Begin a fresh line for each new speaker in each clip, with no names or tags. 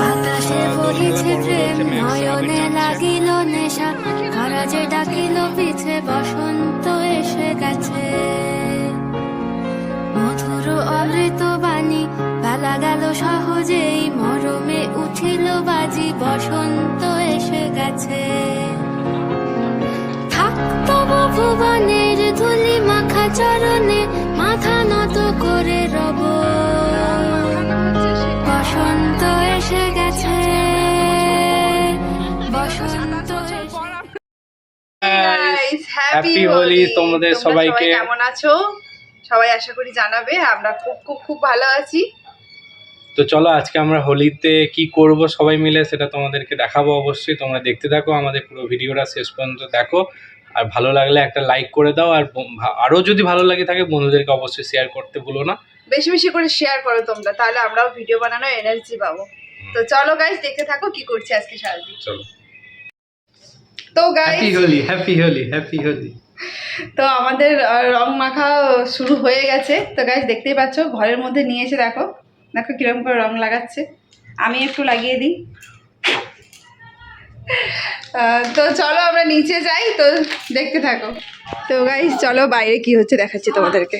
আকাশে বহিছে প্রেম নয়নে লাগিল নেশা কারা যে ডাকিল পিছে বসন্ত এসে গেছে মধুর অমৃত বাণী বেলা গেল সহজেই মরমে উঠিল বাজি বসন্ত এসে গেছে থাকতব ভুবনের ধুলি মাখা চরণে মাথা নত করে রব বসন্ত এসে গেছে বসন্ত
হ্যাপি হোলি তোমাদের সবাইকে।
কেমন আছো সবাই? আশা করি জানাবে। আমরা খুব খুব খুব ভালো আছি।
তো চলো আজকে আমরা হোলিতে কি করব সবাই মিলে সেটা তোমাদেরকে দেখাবো। অবশ্যই তোমরা দেখতে থাকো, আমাদের পুরো ভিডিওটা শেষ পর্যন্ত দেখো। আর ভালো লাগলে একটা লাইক করে দাও, আর আরও যদি ভালো লাগে থাকে বন্ধুদেরকে অবশ্যই শেয়ার করতে ভুলো না।
বেশি বেশি করে শেয়ার করো তোমরা, তাহলে আমরাও ভিডিও বানানোর এনার্জি পাবো। তো চলো গাইস দেখতে থাকো কি করছি আজকে সারাদিন।
চলো।
তো guys
happy Holi, happy Holi, happy Holi.
তো আমাদের রং মাখা শুরু হয়ে গেছে। তো গাইস দেখতেই পাচ্ছ ঘরের মধ্যে নিয়ে এসে দেখো দেখো কিরকম করে রং লাগাচ্ছে। আমি একটু লাগিয়ে দিই। তো চলো আমরা নিচে যাই, তো দেখতে থাকো। তো গাইস চলো বাইরে কি হচ্ছে দেখাচ্ছি তোমাদেরকে।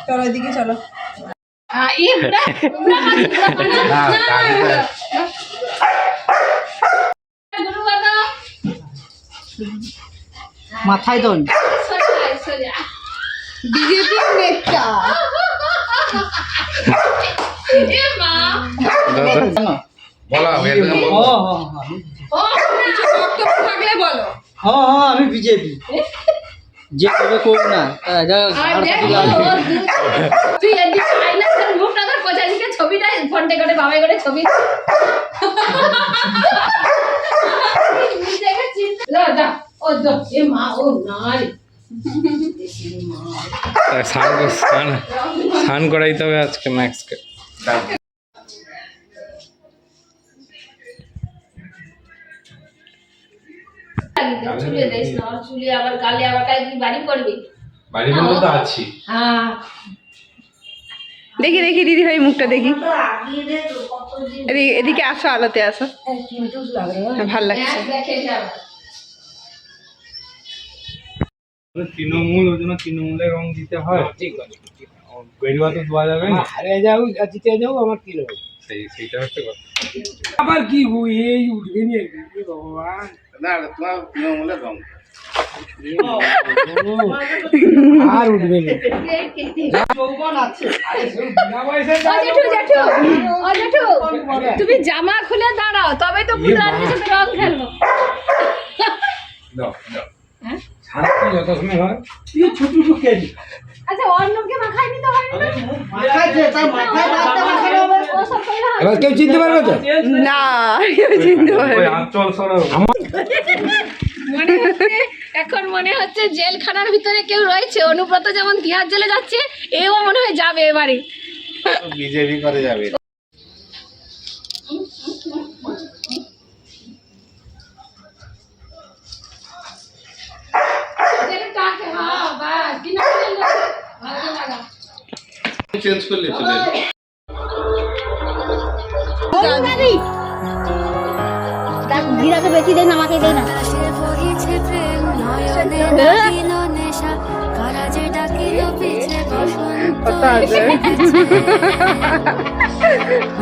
চলো এদিকে চলো।
মাথায় দন
বিজেপি নেতা থাকলে বলো।
হ্যাঁ আমি বিজেপি যে কবে করব না
ছবিটা ফোনটে করে বাবাই করে ছবি
স্নান করাইতে হবে আজকে ম্যাক্সকে।
চুলে দেশ না চুলে আবার কালে আবার কাল কি বাড়ি করবি
বাড়ি বলতে তো আছি।
হ্যাঁ
দেখি দেখি দিদি ভাই মুখটা দেখি। এদিকে আসো, আলোতে আসো। ভাল লাগছে।
তৃণমূল ওই জন্য তৃণমূলের রং দিতে হয়। বেরুয়া তো দেওয়া যাবে না।
হারে যাও জিতে যাও আমার কি হবে
সেইটা হচ্ছে কথা।
আবার কি এই উঠবে নি ভগবান
না তোমার তৃণমূলের রং
আর উঠবে না।
তুমি জামা খুলে দাঁড়াও তবে তো পুতুলের সাথে রং খেলবো।
শান্তি যত সময় হয়
তুই ছুটু ঢুকে দি।
আচ্ছা অন্যকে মাখাই নিতে হয় না?
মাথায় যে তার মাথায় রাখতে মাখানো হবে।
ওসব করলে হয় না।
এবার কেউ চিনতে পারবে তো?
না কেউ চিনতে পারবে
ওই
না।
হাত চল সরো
মনে হচ্ছে এখন মনে হচ্ছে জেলখানার ভিতরে কেউ রয়েছে। অনুব্রত যেমন তিহার জেলে যাচ্ছে, এও মনে হয় যাবে এবারে।
বিজেপি করে যাবে।
হ্যাঁ বাস দিন ভালো লাগা।
চেঞ্জ করলে চলে
দিদাকে বেশি দেয় না, আমাকে দেয় না।
আকাশে বহিছে প্রেম নয়নে লাগিল নেশা কারা যে ডাকিল পিছে বসন্ত এসে গেছে।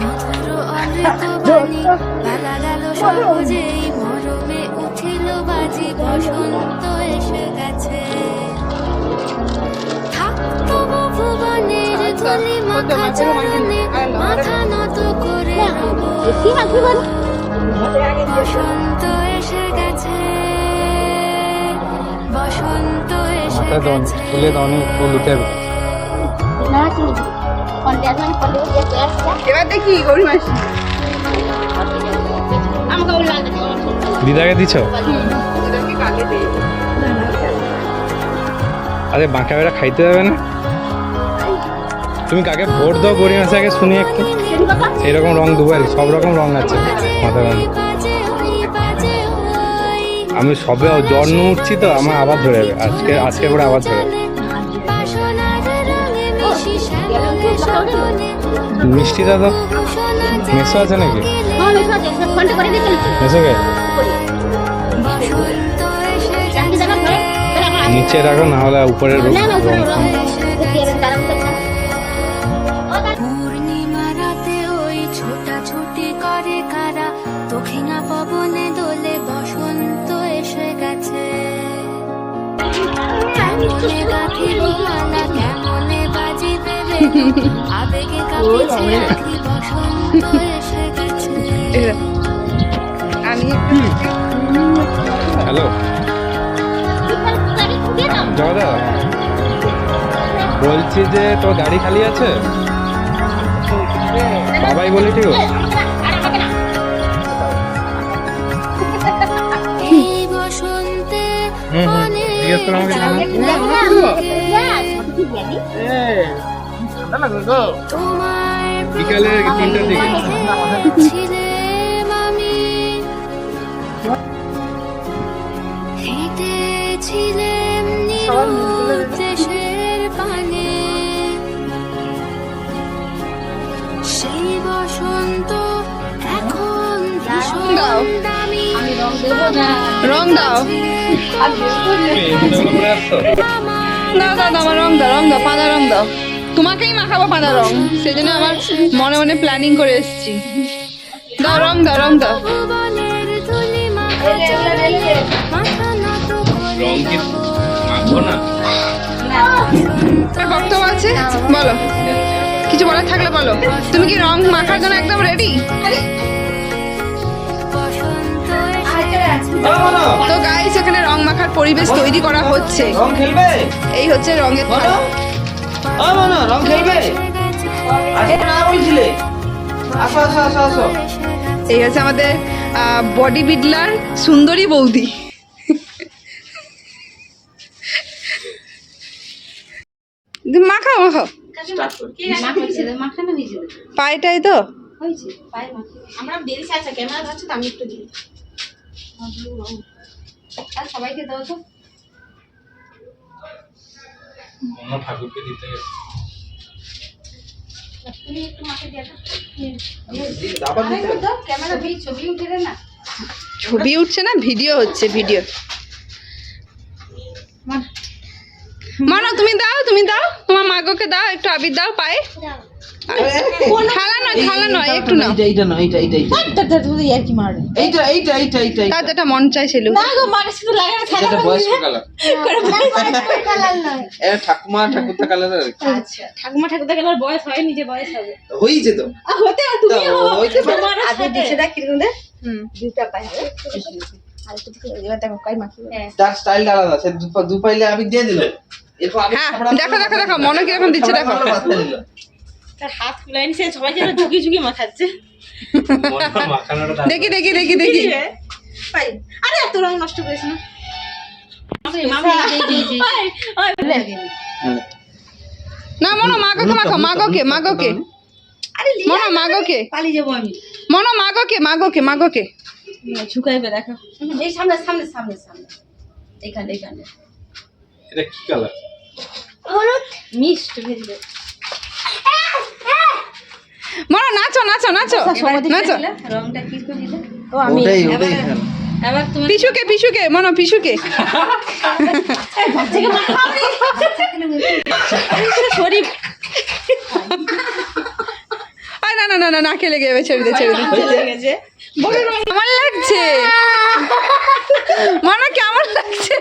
মধুর অমৃত বাণী বালা গেল সহজেই মরমে উঠিল বাজি বসন্ত এসে গেছে। থাকতো ভুবনের ধুলি মাখা চরণে মাথা নত করে রব। বসন্ত এসে গেছে, বসন্ত এসে গেছে।
তুলে দাও নি ফুল উঠে
এবার দেখি গৌরী মাসি
দিদাকে দিছ
ওদেরকে কাকে দেই।
আরে বাঁকা বেড়া খাইতে যাবে না? তুমি কাকে ভোট দাও গরিমাসে আগে শুনি একটু। এরকম রং দুবাই সব রকম রং আছে মাথায় রং।
বাজে ওই বাজে ওই
আমি সবে জন্ম উঠছি তো আমার আবার ধরে যাবে। আজকে করে আবার ধরে যাবে।
বাসনার রঙে মিশি শ্যামকে স্বপনে
মিষ্টি দাদা মেসো আছে নাকি? মেসো কে
বসন্ত এসে গেছে,
নিচে রাখো না হলে উপরের রং।
পূর্ণিমা রাতে ওই ছোটাছুটি করে কারা দক্ষিণা পবনে দোলে বসন্ত এসে গেছে। কেমনে গাঁথিব মালা কেমনে বাজিবে বেণু আবেগে কাঁপিছে আখি বসন্ত এসে গেছে।
আমি
হ্যালো দাদা বলছি যে তোর গাড়ি খালি আছে? বাবাই বলি ঠিক
এই বসন্তে অনেক
জিজ্ঞেস করো আমাকে
তোমার
বিকালে 3টার দিকে।
ছিলাম আমি হেঁটেছিলাম নীরব দেশের পানে সেই বসন্ত এখন ভীষণ দামি
রং দাও।
করে আসছো?
দাও দাও দাও, আমার রং দাও, রং দাও, পাতা রং দাও। তোমাকেই মাখাবো পাতা রং, সেই জন্য আমার মনে মনে প্ল্যানিং করে এসেছি। দাও রং দাও, রং দাও।
ভুবনের ধুলি মাখা চরণে মাথা নত করে
রং কি
রব।
মাখবো না?
তোমার বক্তব্য আছে বলো, কিছু বলার থাকলে বলো। তুমি কি রং মাখার জন্য একদম রেডি?
বসন্ত এসে গেছে।
তো গাইস এখানে রং মাখার পরিবেশ তৈরি করা হচ্ছে।
রং খেলবে?
এই হচ্ছে রঙের
বলো।
থালা।
ও মনো রং খেলবে? আসো না বলছিলে? আসো আসো আসো আসো।
এই হচ্ছে আমাদের বডি বিল্ডার সুন্দরী বৌদি। মাখাও মাখাও
মাখানো হয়েছে
পায়েটাই তো।
হয়েছে পায়ে মাখা। আমরা বেরিয়েছি। আচ্ছা ক্যামেরা ধরছে তো আমি একটু দিই। আর সবাইকে দাও তো।
অন্য ঠাকুরকে দিতে গেছে।
তুমি একটু মাকে দিয়ে দাও।
আবার দিতে হবে।
দাও ক্যামেরা দিয়ে ছবি উঠে দে না।
ছবি উঠছে না, ভিডিও হচ্ছে ভিডিও। মানো তুমি দাও তোমার মাগোকে দাও, একটু আবির দাও পায়ে। খালা নয় একটু নাও।
এইটা না, এইটা
আর কি মারবে
এইটা
তার যেটা মন চাইছিল।
না গো, মানুষ শুধু লাগানো ছাড়া
এটা বয়স্ক কালার। এটা ঠাকুরটা কালার।
আচ্ছা, ঠাকুমা ঠাকুরদা গেলার বয়স হয়নি, যে বয়স হবে
হইছে তো।
হতে তুমি
হইতে পারে।
আগে দিছে দেখ কিরকম দে দুটা পাই হবে। আর একটু এবার দেখো কাই মাখি।
তার স্টাইলটা আলাদা। সে দু পাইলে আমি দিয়ে দিল। এরপর আমি
হ্যাঁ দেখো মনে কিরকম দিচ্ছে দেখো।
তার হাত খুলাইনি, সে সবাই যেন ঝুঁকি মাখাচ্ছে।
মাখানোটা
দেখি
পাই, আরে এত রং নষ্ট করিস না।
না মনো মাগোকে মাখো, মাগোকে
আরে
মনো মাগোকে
পালিয়ে যাবো আমি।
মনো মাগোকে
ঝুঁকাইবে দেখো, এই সামনে এখানে
এটা কি কালার?
মিষ্টি ভেজে
মনো নাচো
রংটা কি করে দিলে? ও
ওটাই
এবার তুমি
পিছুকে মনো পিছুকে।
থেকে মাখাবি শরীফ।
আরে না নাকে লেগে যাবে, ছেড়ে দে
গেছে
কেমন লাগছে মনো, কেমন লাগছে?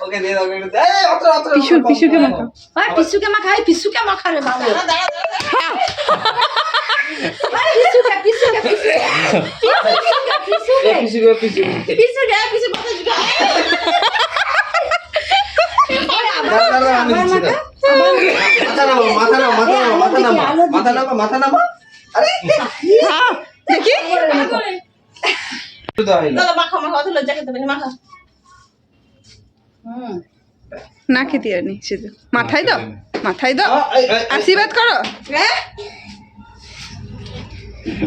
ওকে দিয়ে দাও। এই অত
পিছুকে মাখো।
পিসুকে মাখাবে বাবা।
মাথা নামা। আরে
হ্যাঁ দেখি
মাখা অত লজ্জা খেতে পারি মাখা।
নাকে দিয়ে নি শুধু মাথায় দাও আশীর্বাদ করো।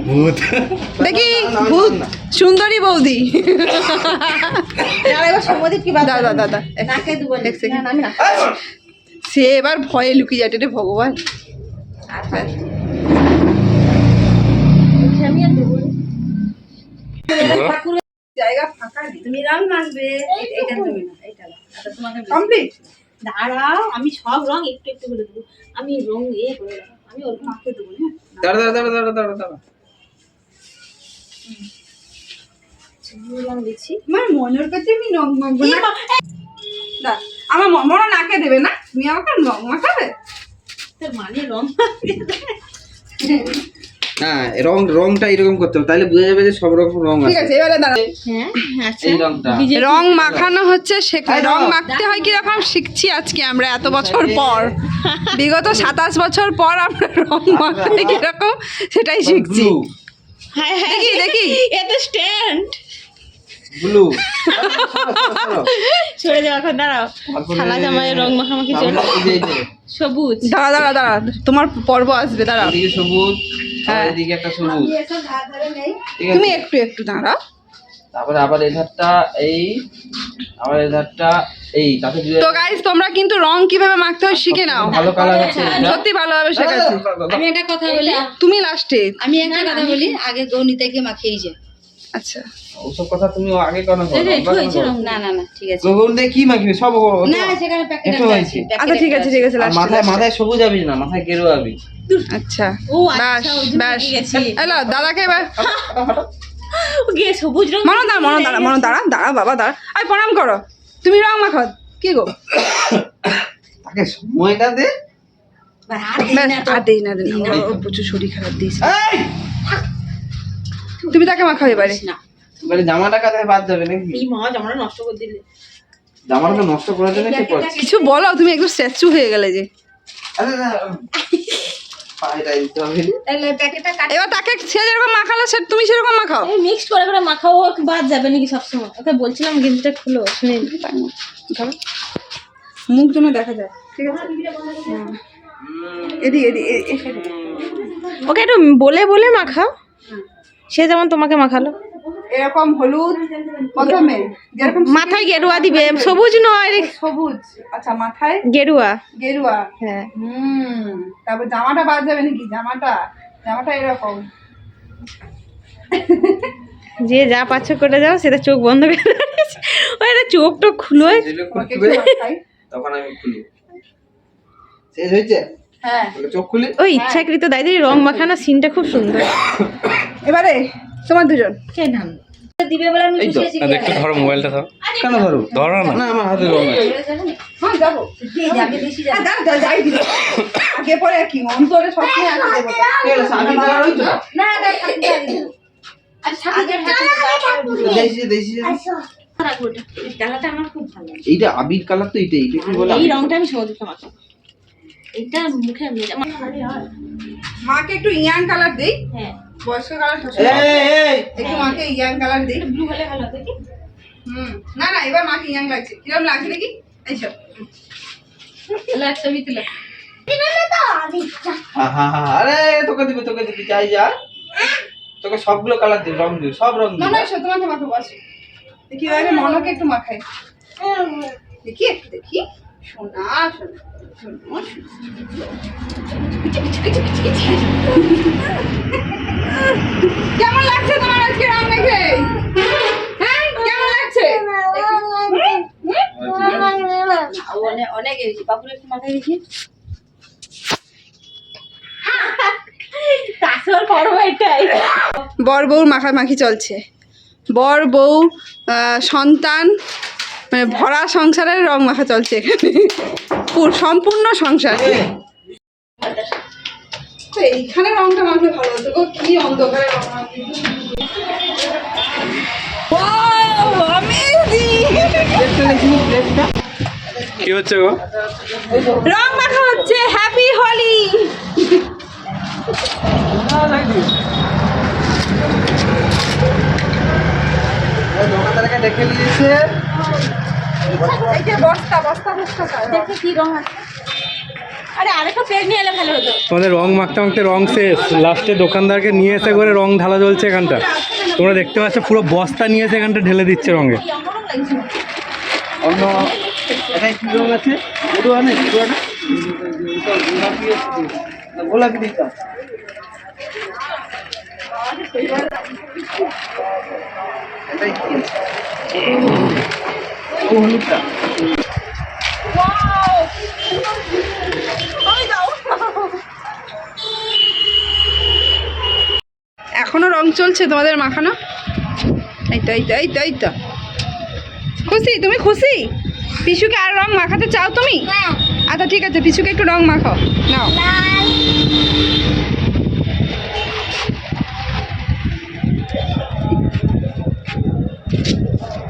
ভূত।
দেখি ভূত সুন্দরী বৌদি। দাদা
নাকে দেবো
এক সেকেন্ড।
আমি না
সে এবার ভয়ে লুকিয়ে যাচ্ছে রে ভগবান।
আমি আর দেবো
জায়গা ফাঁকা নেই,
তুমি রং মাখবে। এইটা তুমি না, এইটা না। আচ্ছা তোমাকে
কমপ্লিট।
দাঁড়াও, আমি সব রং একটু করে দেবো। আমি রং করে দেবো, আমি অল্প মাখে দেবো না।
দাঁড়া।
রং দিচ্ছি।
আমার মনের কাছে আমি রং মাখবো না। আমার মনে নাকে দেবে না, তুমি আমাকে রং মাখাবে।
তোর মানে রং
হ্যাঁ, রংটা এরকম করতে হবে, তাহলে বোঝা যাবে যে সব রকম রং
ঠিক আছে এবারে দাঁড়া।
হ্যাঁ আচ্ছা
এই রংটা
রং মাখানো হচ্ছে, রং মাখতে হয় কিরকম শিখছি আজকে আমরা এত বছর পর। বিগত 27 বছর পর আমরা রং মাখাতে কিরকম সেটাই শিখছি।
হ্যাঁ
দেখি
এটা স্ট্যান্ড
ব্লু।
সরে যাও, এখন দাঁড়াও। খালা জামাই রং মাখামাখি চলে। সবুজ।
দাঁড়া তোমার পর্ব আসবে, দাঁড়াও।
এদিকে সবুজ,
হ্যাঁ।
এদিকে একটা সবুজ। ঠিক
তুমি
আছে,
একটু দাঁড়াও।
তারপরে আবার এই ধারটা এই, আবার এই ধারটা এই, তাতে
তো গাইস তোমরা কিন্তু রং কিভাবে মাখতে হয় শিখে নাও,
ভালো কালার আছে এটা।
সত্যি ভালোভাবে শেখাচ্ছি।
আমি একটা কথা বলি,
তুমি লাস্টে।
আমি একটা কথা বলি, আগে গৌনিতাকে মাখিয়ে যায়।
আচ্ছা
ওসব কথা তুমি আগে কেন করো?
না ঠিক আছে।
গোগল দিয়ে কি মাখবে সব
না সেখানে প্যাকেট
এটা হয়েছে।
আচ্ছা ঠিক আছে
আর
লাস্টে।
মাথায় সবুজ আবি না, মাথায় গেরু আবি।
আচ্ছা
ও
ব্যাস
আচ্ছা
ব্যাস
গেছি।
হ্যালো দাদাকে এবার
গে সবুজ রং
মনো দাঁড়া বাবা দাঁড়া। আই প্রণাম করো, তুমি রং মাখাও কি গো।
তাকে সময়টা দে।
ব্যাস, আর দেই না ওর প্রচুর শরীর খারাপ দিয়েছে।
এই
তুমি তাকে মাখাও এবারে।
না
মানে জামাটা কাঁথায় বাদ যাবে নাকি?
এই মা জামাটা নষ্ট করে দিলে।
জামাটা তো নষ্ট করে দেবে কি করছিস?
কিছু বলো, তুমি একদম স্ট্যাচু হয়ে গেলে যে।
আরে না, পায়টা দিতে হবে।
তাহলে প্যাকেটটা কাট।
এবার তাকে সে যেরকম মাখালো সে তুমি সেরকম মাখাও।
এই মিক্স করে মাখাও, ও বাদ যাবে নাকি সব সময়। ওকে বলছিলাম গেঞ্জিটা খুলো, শুনে
মুখ যেন দেখা যায়, ঠিক আছে। এদিকে
ওকে একটু বলে বলে মাখাও, সে যেমন তোমাকে মাখালো।
এরকম হলুদ প্রথমে, যেরকম
মাথায় গেরুয়া দিবে, সবুজ নয়
সবুজ। আচ্ছা মাথায়
গেরুয়া।
গেরুয়া,
হ্যাঁ
তারপর জামাটা বাদ যাবে নাকি? জামাটা এরকম।
যে যা পাচ্ছে করে যাও, সেটা চোখ বন্ধ করে ওই রে চোখ টোক খুলো
তখন আমি খুলি। শেষ হয়েছে?
হ্যাঁ
তাহলে চোখ খুলি।
ওই ইচ্ছাকৃত দাইদের রং মাখানো সিনটা খুব সুন্দর।
এবারে তোমার দুজন
দিবে বলে আমি
এই তো।
আর একটু ধরো মোবাইলটা ধরো।
কেন ধরো?
ধরো না।
না আমার হাতে রং আছে।
হ্যাঁ যাবো যাই দিল আগে পরে কি অন্তরে সবসময় আগে দেবো
কি হলো, সাবি কালার হইতো? দেশি
কালারটা আমার খুব ভালো লাগে।
এইটা আবির কালার তো, এইটা কি বলে?
এই রংটা আমি সমুদ্রকে মাখাবো। এটা মুখে আমি
মাকে একটু ইয়াং কালার দেই।
হ্যাঁ
বয়স্ক কালার
এই
একটু মাকে ইয়াং কালার দেই।
ব্লু হলে ভালো হবে কি?
না না এবার মাকে ইয়াং লাগছে। কিরকম লাগছে দেখি? এইসব
ছবি তুলে
আরে তোকে দিবি চাই যা। তোকে সবগুলো কালার দিবি, রং দিবি, সব রং
না
দিবি।
না এসো তোমাকে মাখাবো আসো। দেখি এবারে মনকে একটু মাখাই। দেখি একটু দেখি। সোনা সোনা সোনা কেমন লাগছে তোমার আজকে রং মেখে? হ্যাঁ কেমন লাগছে?
অনেক এসেছি বাবুর একটু মাথায় দেখি আসল পর্ব এটাই।
বর বউর মাখামাখি চলছে। বর বউ সন্তান মানে ভরা সংসারের রং মাখা চলছে এখানে। সম্পূর্ণ সংসার। তো এইখানে রংটা মাখলে ভালো হতো গো, কি অন্ধকারে রং মাখি।
কি হচ্ছে গো?
রং মাখা হচ্ছে। হ্যাপি হোলি।
দোকানদারকে ডেকে নিয়েছে।
এই যে বস্তা বস্তা বস্তা
দেখি কি রং আছে। আরে আরেকটা পেজ নিয়ে এলে ভালো হতো।
তোমাদের রং মাখতে মাখতে রং শেষ, লাস্টে দোকানদারকে নিয়ে এসে করে রং ঢালা চলছে এখানটা। তোমরা দেখতে পাচ্ছ পুরো বস্তা নিয়ে এসে এখানটা ঢেলে দিচ্ছে রঙে।
অন্য এটাই কি রং আছে? পুরো না গোলাপি দিতাম। এটাই কি আছে? ও হলুদটা।
এখনো রং চলছে তোমাদের মাখানো? এই তো এই তো এই তো এই তো। খুশি? তুমি খুশি? পিসুকে আর রং মাখাতে চাও তুমি? আচ্ছা ঠিক আছে, পিসুকে একটু রং মাখাও নাও।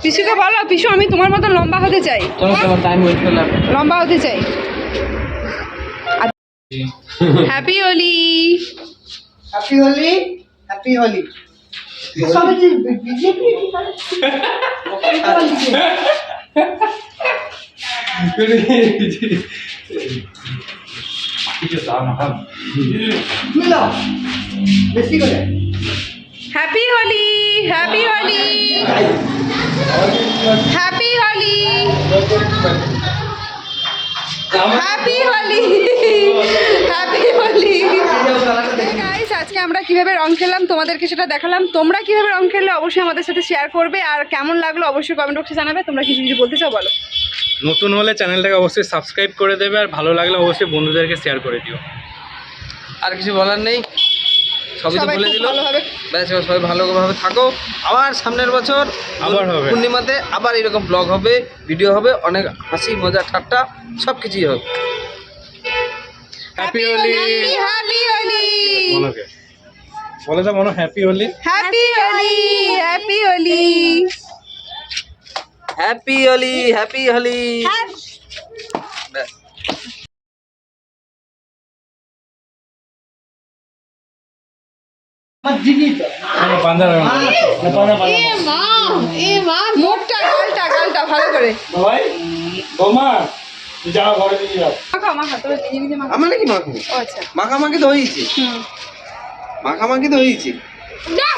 পিসুকে বলো, পিসু আমি তোমার মতো লম্বা হতে চাই,
টাইম ওয়েট করলাম।
লম্বা হতে চাই। Happy Holi.
Happy Holi, happy Holi. বেশি করে
happy Holi, happy Holi, happy Holi, happy Holi, happy Holi. Guys আজকে আমরা কিভাবে রং খেললাম তোমাদেরকে সেটা দেখালাম। তোমরা কিভাবে রং খেললে অবশ্যই আমাদের সাথে শেয়ার করবে, আর কেমন লাগলো অবশ্যই কমেন্ট বক্সে জানাবে। তোমরা কিছু কিছু বলতে চাও বলো।
নতুন হলে চ্যানেলটাকে অবশ্যই সাবস্ক্রাইব করে দেবে, আর ভালো লাগলে অবশ্যই বন্ধুদেরকে শেয়ার করে দিও।
আর কিছু বলার নেই, সবই তো
সবাই
বলে
খুব
দিল।
ভালোভাবে
ব্যাস সবাই ভালোভাবে থাকো। আবার সামনের বছর
আবার হবে।
পূর্ণিমাতে আবার এরকম ব্লগ হবে, ভিডিও হবে, অনেক হাসি মজা ঠাট্টা সব কিছুই হবে।
হ্যাপি হোলি।
হ্যাপি হোলি,
মনোকে বলে দাও Mono, happy Holi.
Happy Holi, happy Holi,
happy Holi, happy Holi. ব্যাস।
বান্ধা
মুখটা গালটা গালটা ভালো করে
ভাই বৌমা যাও ঘরে দিয়ে যাও।
মাখা মাখা তোরা নিজে নিজে মাখা।
আমার নাকি মাখবো?
ও আচ্ছা
মাখামাখি তো হয়েছে, মাখামাখি তো হয়েছে।
যাও